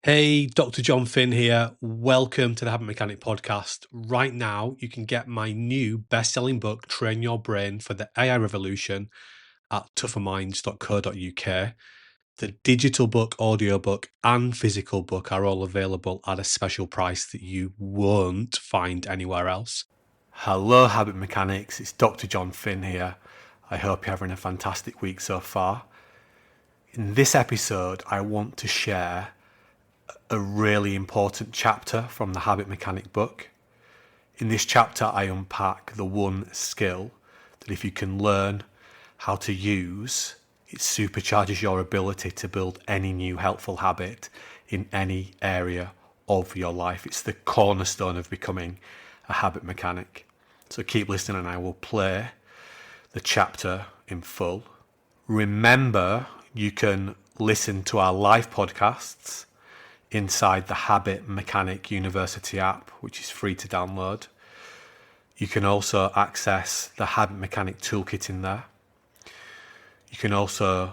Hey, Dr. Jon Finn here. Welcome to the Habit Mechanic podcast. Right now, you can get my new best-selling book, Train Your Brain for the AI Revolution, at tougherminds.co.uk. The digital book, audiobook, and physical book are all available at a special price that you won't find anywhere else. Hello, Habit Mechanics. It's Dr. Jon Finn here. I hope you're having a fantastic week so far. In this episode, I want to share a really important chapter from the Habit Mechanic book. In this chapter, I unpack the one skill that if you can learn how to use, it supercharges your ability to build any new helpful habit in any area of your life. It's the cornerstone of becoming a habit mechanic. So keep listening and I will play the chapter in full. Remember, you can listen to our live podcasts inside the Habit Mechanic University app, which is free to download. You can also access the Habit Mechanic Toolkit in there. You can also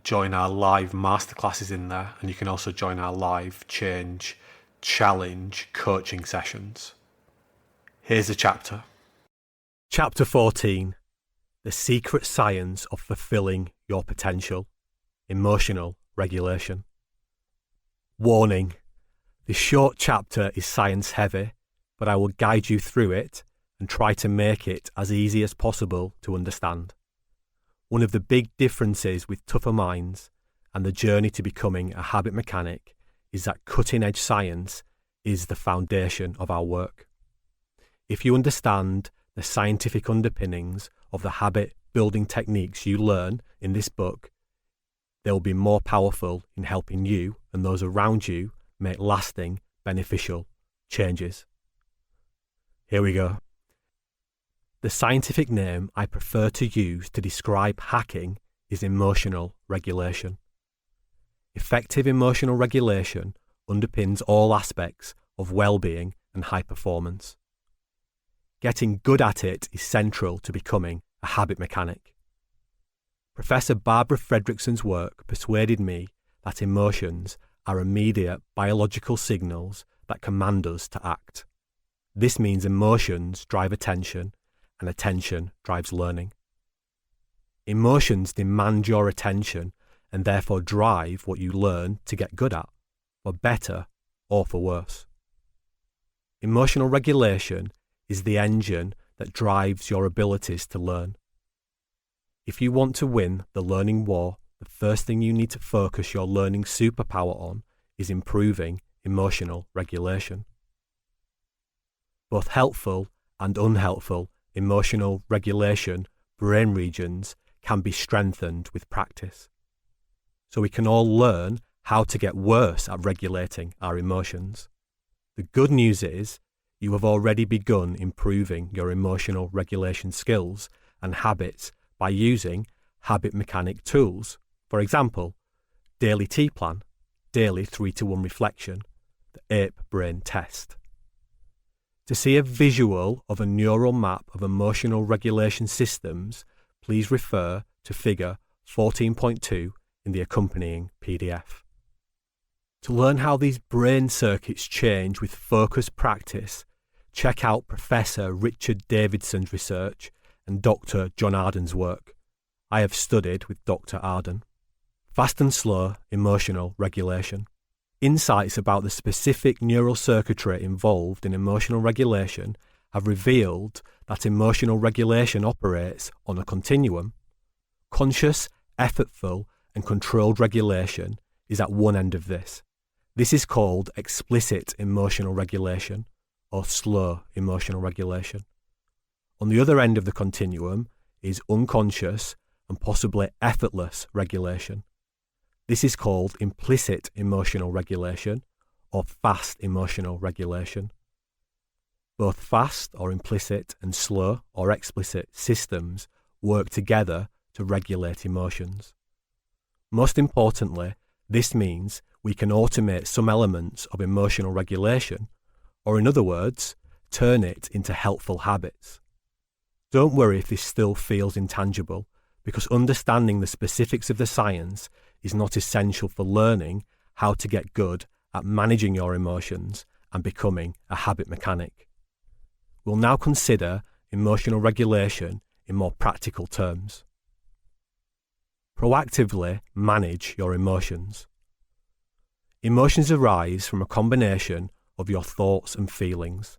join our live masterclasses in there, and you can also join our live Change Challenge coaching sessions. Here's the chapter. Chapter 14. The Secret Science of Fulfilling Your Potential. Emotional Regulation. Warning, this short chapter is science heavy, but I will guide you through it and try to make it as easy as possible to understand. One of the big differences with Tougher Minds and the journey to becoming a habit mechanic is that cutting-edge science is the foundation of our work. If you understand the scientific underpinnings of the habit-building techniques you learn in this book, they will be more powerful in helping you and those around you make lasting, beneficial changes. Here we go. The scientific name I prefer to use to describe hacking is emotional regulation. Effective emotional regulation underpins all aspects of well-being and high performance. Getting good at it is central to becoming a habit mechanic. Professor Barbara Fredrickson's work persuaded me that emotions are immediate biological signals that command us to act. This means emotions drive attention, and attention drives learning. Emotions demand your attention and therefore drive what you learn to get good at, for better or for worse. Emotional regulation is the engine that drives your abilities to learn. If you want to win the learning war, the first thing you need to focus your learning superpower on is improving emotional regulation. Both helpful and unhelpful emotional regulation brain regions can be strengthened with practice. So we can all learn how to get worse at regulating our emotions. The good news is you have already begun improving your emotional regulation skills and habits by using habit mechanic tools. For example, daily T plan, daily 3-to-1 reflection, the APE brain test. To see a visual of a neural map of emotional regulation systems, please refer to figure 14.2 in the accompanying PDF. To learn how these brain circuits change with focused practice, check out Professor Richard Davidson's research and Dr. John Arden's work. I have studied with Dr. Arden. Fast and slow emotional regulation. Insights about the specific neural circuitry involved in emotional regulation have revealed that emotional regulation operates on a continuum. Conscious, effortful, and controlled regulation is at one end of this. This is called explicit emotional regulation or slow emotional regulation. On the other end of the continuum is unconscious and possibly effortless regulation. This is called implicit emotional regulation or fast emotional regulation. Both fast or implicit and slow or explicit systems work together to regulate emotions. Most importantly, this means we can automate some elements of emotional regulation, or in other words, turn it into helpful habits. Don't worry if this still feels intangible, because understanding the specifics of the science is not essential for learning how to get good at managing your emotions and becoming a habit mechanic. We'll now consider emotional regulation in more practical terms. Proactively manage your emotions. Emotions arise from a combination of your thoughts and feelings.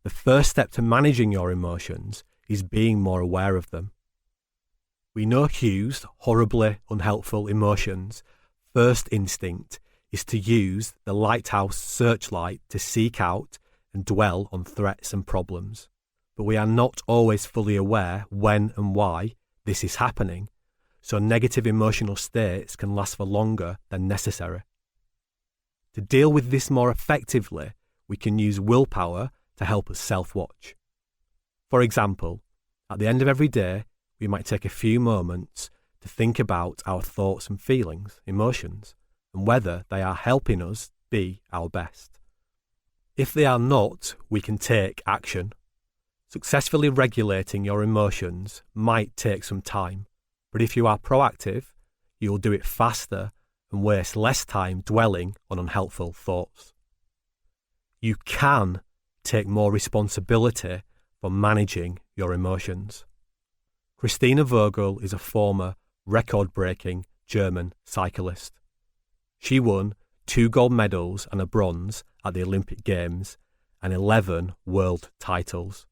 The first step to managing your emotions is being more aware of them. We know Hugh's horribly unhelpful emotions' first instinct is to use the lighthouse searchlight to seek out and dwell on threats and problems. But we are not always fully aware when and why this is happening, so negative emotional states can last for longer than necessary. To deal with this more effectively, we can use willpower to help us self-watch. For example, at the end of every day, we might take a few moments to think about our thoughts and feelings, emotions, and whether they are helping us be our best. If they are not, we can take action. Successfully regulating your emotions might take some time, but if you are proactive, you'll do it faster and waste less time dwelling on unhelpful thoughts. You can take more responsibility for managing your emotions. Christina Vogel is a former record-breaking German cyclist. She won 2 gold medals and a bronze at the Olympic Games and 11 world titles.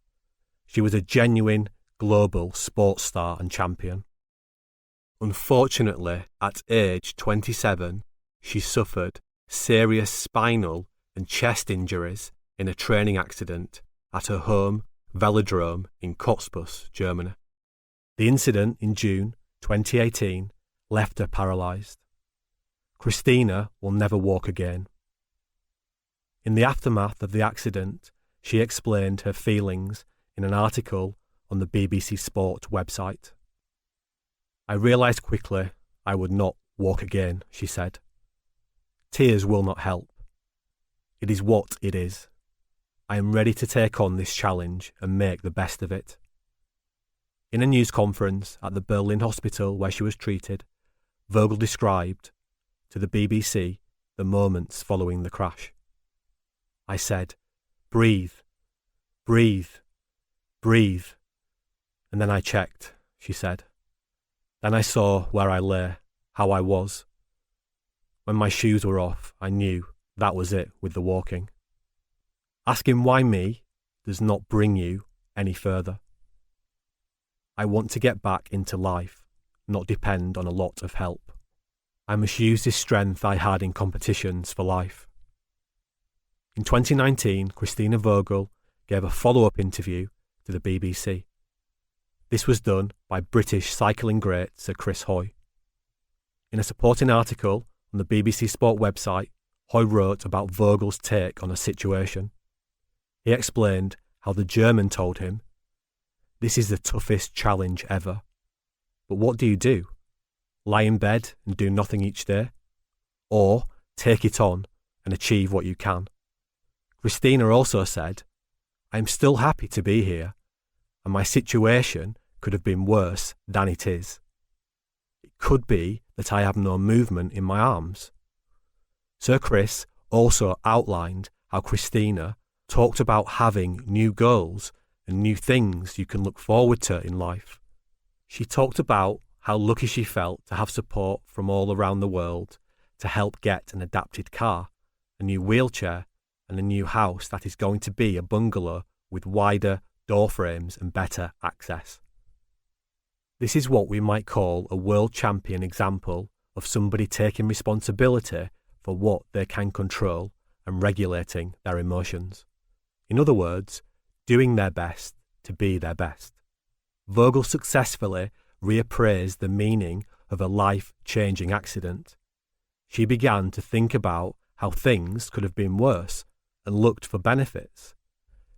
She was a genuine global sports star and champion. Unfortunately, at age 27, she suffered serious spinal and chest injuries in a training accident at her home velodrome in Cottbus, Germany. The incident in June 2018 left her paralysed. Christina will never walk again. In the aftermath of the accident, she explained her feelings in an article on the BBC Sport website. "I realised quickly I would not walk again," she said. "Tears will not help. It is what it is. I am ready to take on this challenge and make the best of it." In a news conference at the Berlin hospital where she was treated, Vogel described to the BBC the moments following the crash. "I said, 'Breathe, breathe, breathe.' And then I checked," she said. "Then I saw where I lay, how I was. When my shoes were off, I knew that was it with the walking." Asking why me does not bring you any further. I want to get back into life, not depend on a lot of help. I must use this strength I had in competitions for life. In 2019, Christina Vogel gave a follow-up interview to the BBC. This was done by British cycling great Sir Chris Hoy. In a supporting article on the BBC Sport website, Hoy wrote about Vogel's take on a situation. He explained how the German told him, "This is the toughest challenge ever. But what do you do? Lie in bed and do nothing each day? Or take it on and achieve what you can?" Christina also said, "I am still happy to be here, and my situation could have been worse than it is. It could be that I have no movement in my arms." Sir Chris also outlined how Christina talked about having new goals and new things you can look forward to in life. She talked about how lucky she felt to have support from all around the world to help get an adapted car, a new wheelchair, and a new house that is going to be a bungalow with wider door frames and better access. This is what we might call a world champion example of somebody taking responsibility for what they can control and regulating their emotions. In other words, doing their best to be their best. Vogel successfully reappraised the meaning of a life-changing accident. She began to think about how things could have been worse and looked for benefits.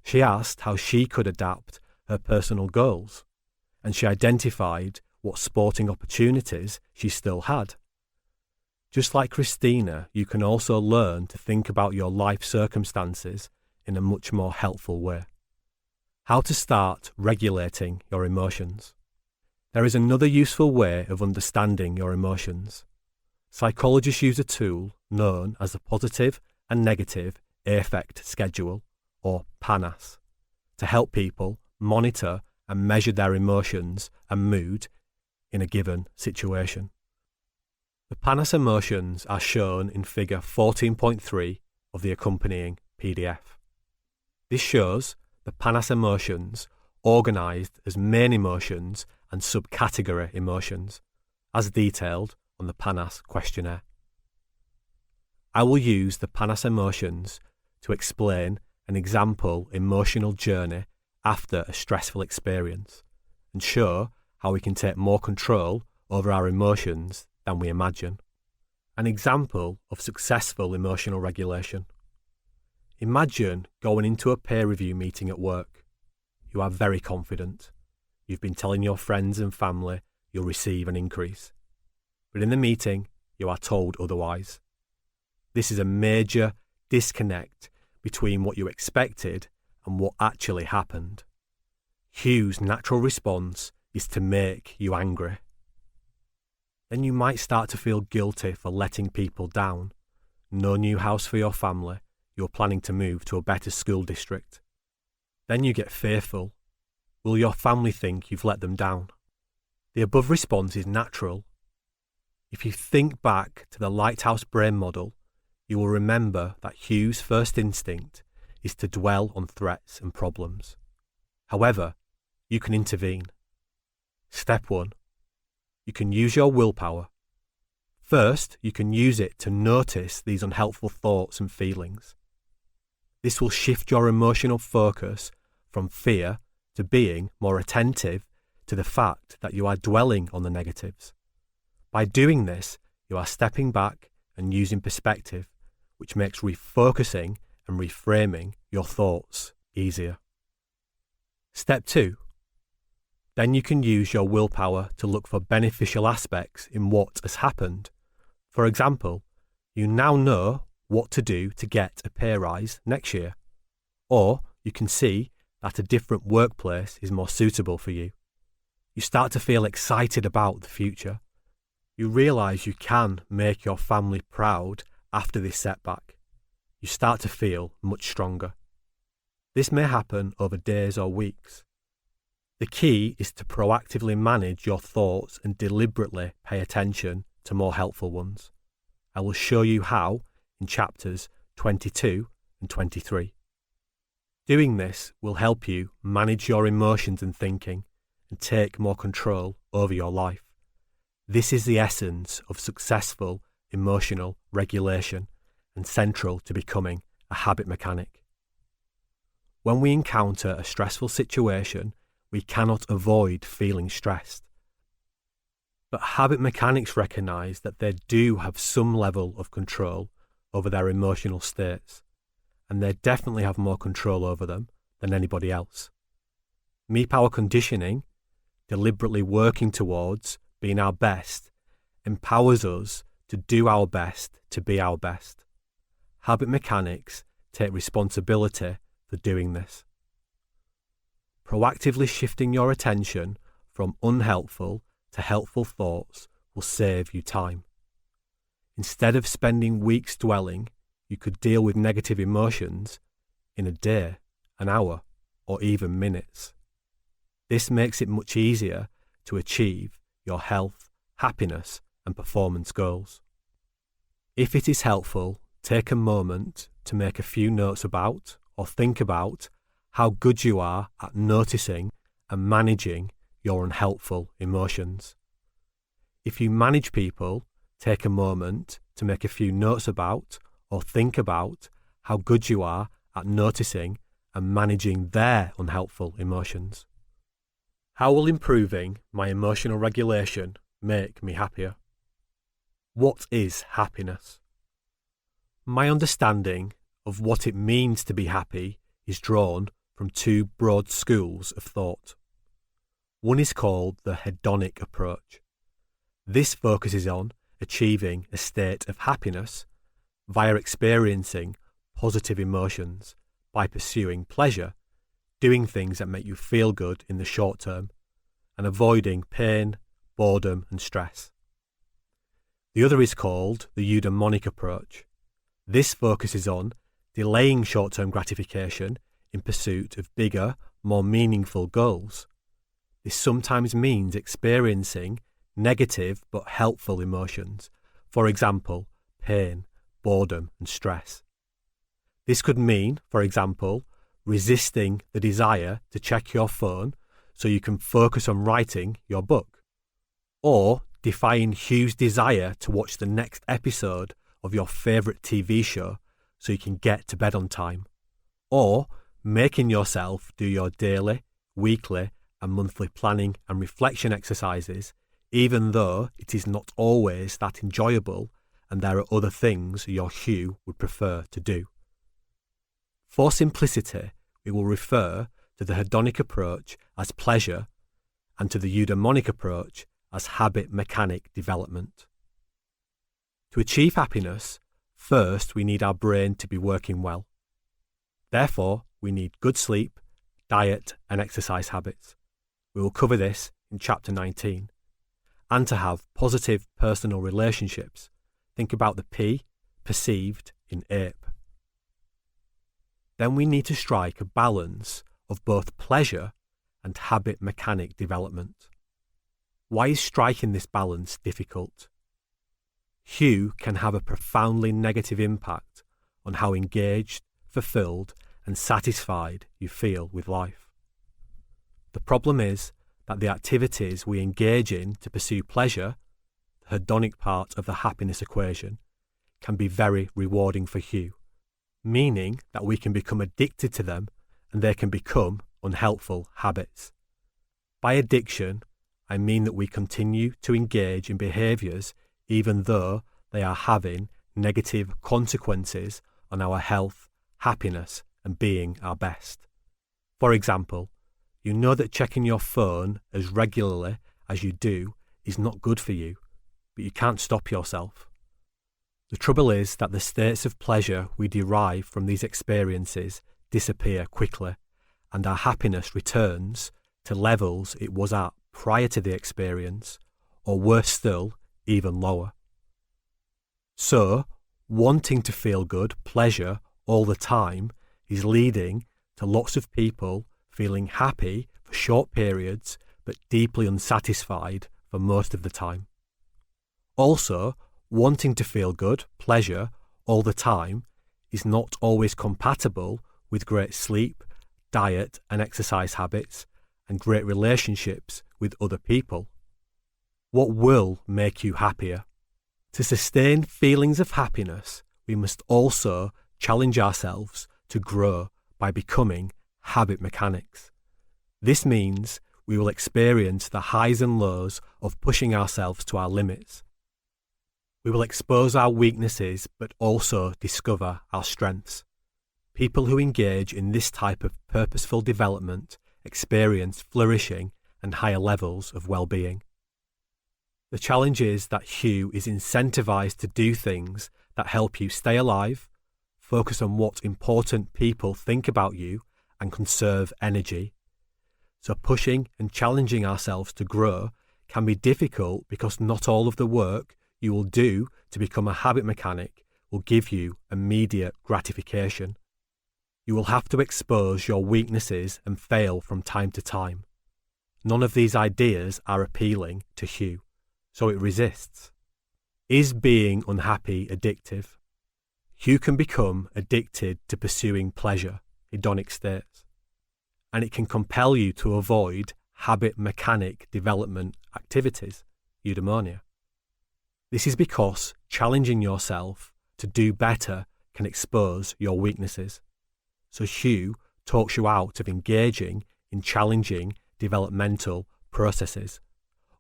She asked how she could adapt her personal goals, and she identified what sporting opportunities she still had. Just like Christina, you can also learn to think about your life circumstances in a much more helpful way. How to start regulating your emotions. There is another useful way of understanding your emotions. Psychologists use a tool known as the Positive and Negative Affect Schedule, or PANAS, to help people monitor and measure their emotions and mood in a given situation. The PANAS emotions are shown in figure 14.3 of the accompanying PDF. This shows the PANAS emotions organised as main emotions and subcategory emotions, as detailed on the PANAS questionnaire. I will use the PANAS emotions to explain an example emotional journey after a stressful experience and show how we can take more control over our emotions than we imagine. An example of successful emotional regulation. Imagine going into a peer review meeting at work. You are very confident. You've been telling your friends and family you'll receive an increase. But in the meeting, you are told otherwise. This is a major disconnect between what you expected and what actually happened. Hugh's natural response is to make you angry. Then you might start to feel guilty for letting people down. No new house for your family. You're planning to move to a better school district. Then you get fearful. Will your family think you've let them down? The above response is natural. If you think back to the lighthouse brain model, you will remember that Hugh's first instinct is to dwell on threats and problems. However, you can intervene. Step 1. You can use your willpower. First, you can use it to notice these unhelpful thoughts and feelings. This will shift your emotional focus from fear to being more attentive to the fact that you are dwelling on the negatives. By doing this, you are stepping back and using perspective, which makes refocusing and reframing your thoughts easier. Step 2. Then you can use your willpower to look for beneficial aspects in what has happened. For example, you now know what to do to get a pay rise next year. Or you can see that a different workplace is more suitable for you. You start to feel excited about the future. You realise you can make your family proud after this setback. You start to feel much stronger. This may happen over days or weeks. The key is to proactively manage your thoughts and deliberately pay attention to more helpful ones. I will show you how in chapters 22 and 23. Doing this will help you manage your emotions and thinking and take more control over your life. This is the essence of successful emotional regulation and central to becoming a habit mechanic. When we encounter a stressful situation, we cannot avoid feeling stressed. But habit mechanics recognise that they do have some level of control over their emotional states, and they definitely have more control over them than anybody else. Me-power conditioning, deliberately working towards being our best, empowers us to do our best to be our best. Habit mechanics take responsibility for doing this. Proactively shifting your attention from unhelpful to helpful thoughts will save you time. Instead of spending weeks dwelling, you could deal with negative emotions in a day, an hour, or even minutes. This makes it much easier to achieve your health, happiness, and performance goals. If it is helpful, take a moment to make a few notes about or think about how good you are at noticing and managing your unhelpful emotions. If you manage people, take a moment to make a few notes about or think about how good you are at noticing and managing their unhelpful emotions. How will improving my emotional regulation make me happier? What is happiness? My understanding of what it means to be happy is drawn from two broad schools of thought. One is called the hedonic approach. This focuses on achieving a state of happiness via experiencing positive emotions by pursuing pleasure, doing things that make you feel good in the short term, and avoiding pain, boredom, and stress. The other is called the eudaimonic approach. This focuses on delaying short-term gratification in pursuit of bigger, more meaningful goals. This sometimes means experiencing negative but helpful emotions, for example, pain, boredom, and stress. This could mean, for example, resisting the desire to check your phone so you can focus on writing your book, or defying Hugh's desire to watch the next episode of your favourite TV show so you can get to bed on time, or making yourself do your daily, weekly, and monthly planning and reflection exercises, even though it is not always that enjoyable and there are other things your Hugh would prefer to do. For simplicity, we will refer to the hedonic approach as pleasure and to the eudaimonic approach as habit mechanic development. To achieve happiness, first we need our brain to be working well. Therefore, we need good sleep, diet, and exercise habits. We will cover this in Chapter 19. And to have positive personal relationships. Think about the P, perceived, in ape. Then we need to strike a balance of both pleasure and habit mechanic development. Why is striking this balance difficult? Hugh can have a profoundly negative impact on how engaged, fulfilled, and satisfied you feel with life. The problem is that the activities we engage in to pursue pleasure, the hedonic part of the happiness equation, can be very rewarding for Hugh, meaning that we can become addicted to them and they can become unhelpful habits. By addiction, I mean that we continue to engage in behaviours even though they are having negative consequences on our health, happiness, and being our best. For example, you know that checking your phone as regularly as you do is not good for you, but you can't stop yourself. The trouble is that the states of pleasure we derive from these experiences disappear quickly, and our happiness returns to levels it was at prior to the experience, or worse still, even lower. So, wanting to feel good, pleasure, all the time is leading to lots of people feeling happy for short periods but deeply unsatisfied for most of the time. Also, wanting to feel good, pleasure, all the time is not always compatible with great sleep, diet and exercise habits and great relationships with other people. What will make you happier? To sustain feelings of happiness, we must also challenge ourselves to grow by becoming habit mechanics. This means we will experience the highs and lows of pushing ourselves to our limits. We will expose our weaknesses but also discover our strengths. People who engage in this type of purposeful development experience flourishing and higher levels of well-being. The challenge is that Hugh is incentivized to do things that help you stay alive, focus on what important people think about you, and conserve energy. So pushing and challenging ourselves to grow can be difficult because not all of the work you will do to become a habit mechanic will give you immediate gratification. You will have to expose your weaknesses and fail from time to time. None of these ideas are appealing to Hugh, so it resists. Is being unhappy addictive? Hugh can become addicted to pursuing pleasure, hedonic states, and it can compel you to avoid habit mechanic development activities, eudaimonia. This is because challenging yourself to do better can expose your weaknesses. So Hugh talks you out of engaging in challenging developmental processes,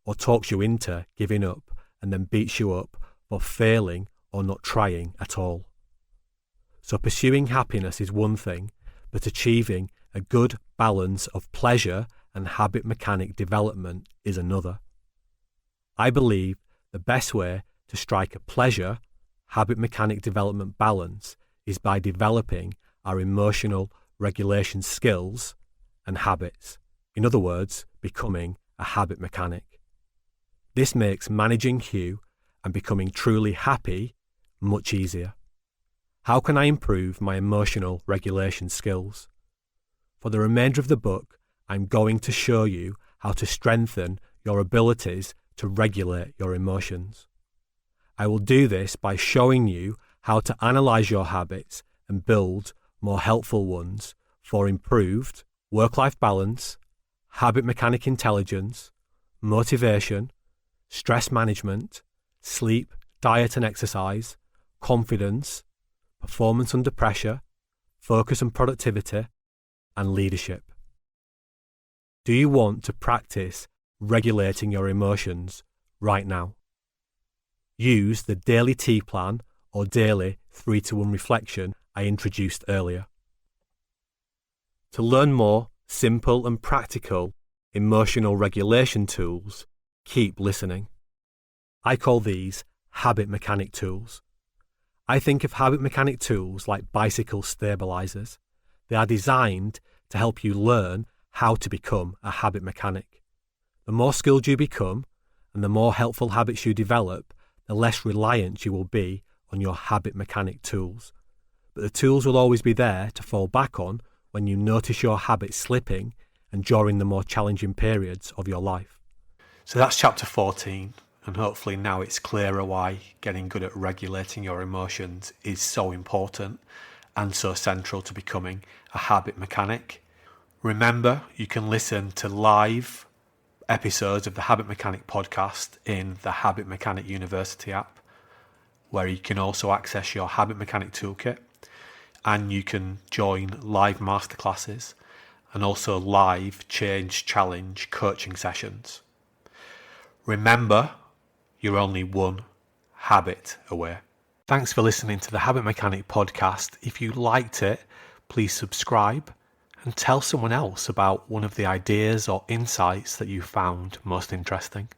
or talks you into giving up and then beats you up for failing or not trying at all. So pursuing happiness is one thing, but achieving a good balance of pleasure and habit mechanic development is another. I believe the best way to strike a pleasure, habit mechanic development balance is by developing our emotional regulation skills and habits. In other words, becoming a habit mechanic. This makes managing Hugh and becoming truly happy much easier? How can I improve my emotional regulation skills? For the remainder of the book, I'm going to show you how to strengthen your abilities to regulate your emotions. I will do this by showing you how to analyze your habits and build more helpful ones for improved work-life balance, habit mechanic intelligence, motivation, stress management, sleep, diet and exercise, confidence, performance under pressure, focus and productivity, and leadership. Do you want to practice regulating your emotions right now? Use the daily T plan or daily 3-to-1 reflection I introduced earlier. To learn more simple and practical emotional regulation tools, keep listening. I call these habit mechanic tools. I think of habit mechanic tools like bicycle stabilizers. They are designed to help you learn how to become a habit mechanic. The more skilled you become and the more helpful habits you develop, the less reliant you will be on your habit mechanic tools. But the tools will always be there to fall back on when you notice your habits slipping and during the more challenging periods of your life. So that's chapter 14, and hopefully now it's clearer why getting good at regulating your emotions is so important and so central to becoming a habit mechanic. Remember, you can listen to live episodes of the Habit Mechanic podcast in the Habit Mechanic University app, where you can also access your Habit Mechanic toolkit, and you can join live masterclasses and also live change challenge coaching sessions. Remember, you're only one habit away. Thanks for listening to the Habit Mechanic podcast. If you liked it, please subscribe and tell someone else about one of the ideas or insights that you found most interesting.